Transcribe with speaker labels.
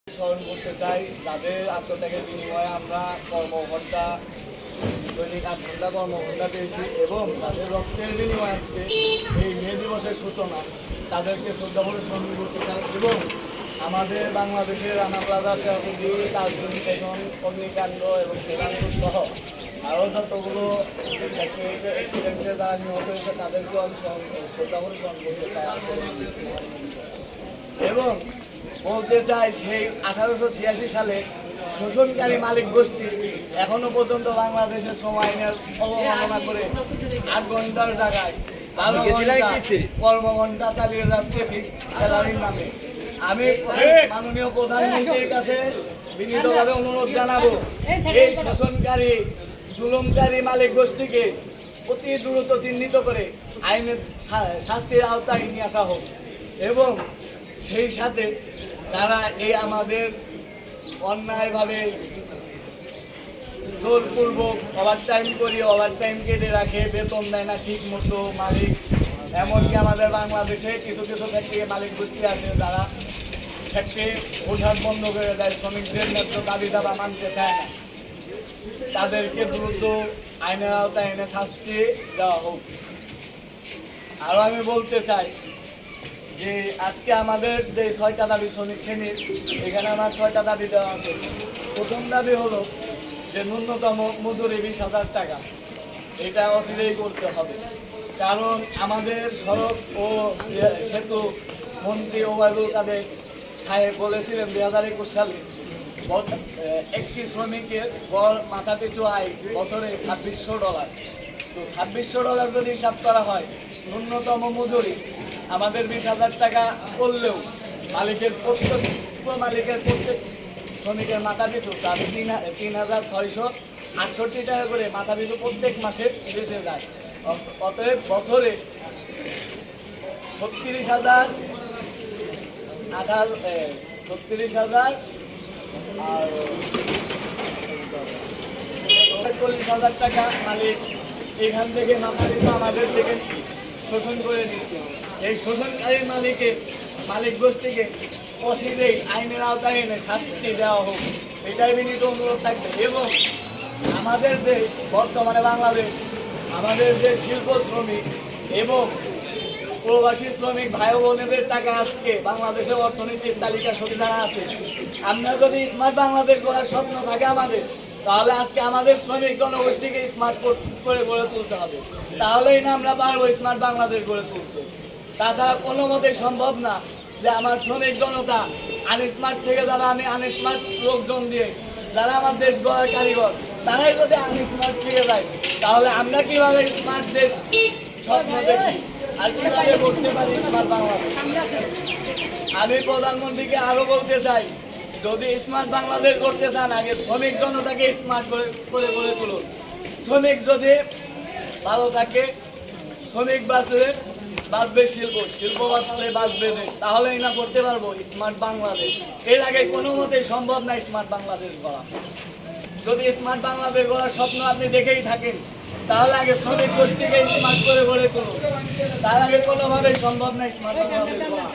Speaker 1: স্মরণ করতে চাই যাদের আত্মত্যাগের বিনিময়ে আমরা কর্মঘণ্টা দৈনিক 8 ঘন্টা কর্মঘণ্টা পেয়েছি এবং তাদের রক্তের বিনিময়ে আজকে এই মে দিবসের সূচনা তাদেরকে শ্রদ্ধাভরে স্মরণ করতে চাই এবং আমাদের বাংলাদেশের Rana plaza tragedy Tajuddin station অগ্নিকাণ্ড এবং সেরানপুর সহ আরও যতগুলো অ্যাক্সিডেন্টে যারা নিহত হয়েছে তাদেরকেও আমি শ্রদ্ধাভরে স্মরণ করতে চাই এবং বলতে চাই সেই 1886 সালে শোষণকারী মালিক গোষ্ঠী এখনো পর্যন্ত বাংলাদেশের সময় আইনের অবমাননা করে 8 ঘন্টার জায়গায় 12 ঘন্টা কর্মঘণ্টা চালিয়ে যাচ্ছে ফিক্সড স্যালারির নামে। আমি মাননীয় প্রধানমন্ত্রীর কাছে বিনীতভাবে অনুরোধ জানাবো এই শোষণকারী জুলুমকারী মালিক গোষ্ঠীকে অতি দ্রুত চিহ্নিত করে আইনের শাস্তির আওতায় নিয়ে আসা হোক এবং সেই সাথে তারা এই আমাদের অন্যায়ভাবে জোরপূর্বক ওভারটাইম করিয়ে ওভারটাইম কেটে রাখে, বেতন দেয় না ঠিক মতো মালিক। এমনকি আমাদের বাংলাদেশে কিছু কিছু ফ্যাক্টরি মালিক গোষ্ঠী আছে যারা ফ্যাক্টরি ওঠার বন্ধ করে দেয়, শ্রমিকদের ন্যায্য দাবি দাবা মানতে চায় না। তাদেরকে দ্রুত আইনের আওতায় এনে শাস্তি দেওয়া হোক। আরও আমি বলতে চাই যে আজকে আমাদের যে 6টা দাবি শ্রমিক শ্রেণীর, এখানে আমার 6টা দাবি দেওয়া আছে। প্রথম দাবি হলো যে ন্যূনতম মজুরি 20,000 টাকা, এটা অচিরেই করতে হবে। কারণ আমাদের সড়ক ও সেতু মন্ত্রী ওবায়দুল কাদের সাহেব বলেছিলেন 2021 সালে একটি শ্রমিকের গড় মাথাপিছু আয় বছরে $2600। তো $2600 যদি হিসাব করা হয়, ন্যূনতম মজুরি আমাদের 20,000 টাকা করলেও প্রত্যেক শ্রমিকের মাথা পিছু তার 3,668 টাকা করে মাথা পিছু প্রত্যেক মাসে বেঁচে যায়। অতএব বছরে 36,000 আর 40,000 টাকা মালিক এখান থেকে মাথা পিছু আমাদের থেকে শোষণ করে নিচ্ছে। এই শোষণকারী মালিক গোষ্ঠীকে অচিরেই আইনের আওতায় এনে শাস্তি দেওয়া হোক, এটাই বিনীত অনুরোধ থাকবে। এবং আমাদের দেশ বর্তমানে বাংলাদেশ, আমাদের যে শিল্প শ্রমিক এবং প্রবাসী শ্রমিক ভাই বোনেদের টাকা আজকে বাংলাদেশের অর্থনীতির তালিকা সুবিধারা আছে। আমরা যদি স্মার্ট বাংলাদেশ গড়ার স্বপ্ন থাকে আমাদের, তাহলে আজকে আমাদের শ্রমিক জনগোষ্ঠীকে স্মার্ট করে গড়ে তুলতে হবে। তাহলেই না আমরা পারবো স্মার্ট বাংলাদেশ গড়ে তুলতে। তাছাড়া কোনো মতেই সম্ভব না যে আমার শ্রমিক জনতা আনস্মার্ট থেকে যারা আমি আনস্মার্ট লোকজন দিয়ে যারা আমার দেশ গড়ার কারিগর, তারাই যদি আনস্মার্ট থেকে যায়, তাহলে আমরা কিভাবে স্মার্ট দেশ স্বপ্ন দেখি আর কিভাবে করতে পারি স্মার্ট বাংলাদেশ? আমি প্রধানমন্ত্রীকে আরো বলতে চাই, যদি স্মার্ট বাংলাদেশ করতে চান আগে শ্রমিক জনতাকে স্মার্ট করে গড়ে তুলুন। শ্রমিক যদি ভালো থাকে, শ্রমিক বাঁচবে শিল্প বাঁচলে বাঁচবে দেশ, তাহলেই না করতে পারবো স্মার্ট বাংলাদেশ। এর আগে কোনো মতেই সম্ভব না স্মার্ট বাংলাদেশ গড়া। যদি স্মার্ট বাংলাদেশ গড়ার স্বপ্ন আপনি দেখেই থাকেন, তাহলে আগে শ্রমিক গোষ্ঠীকে স্মার্ট করে গড়ে তুলুন। তার আগে কোনোভাবেই সম্ভব না স্মার্ট বাংলাদেশ গড়া।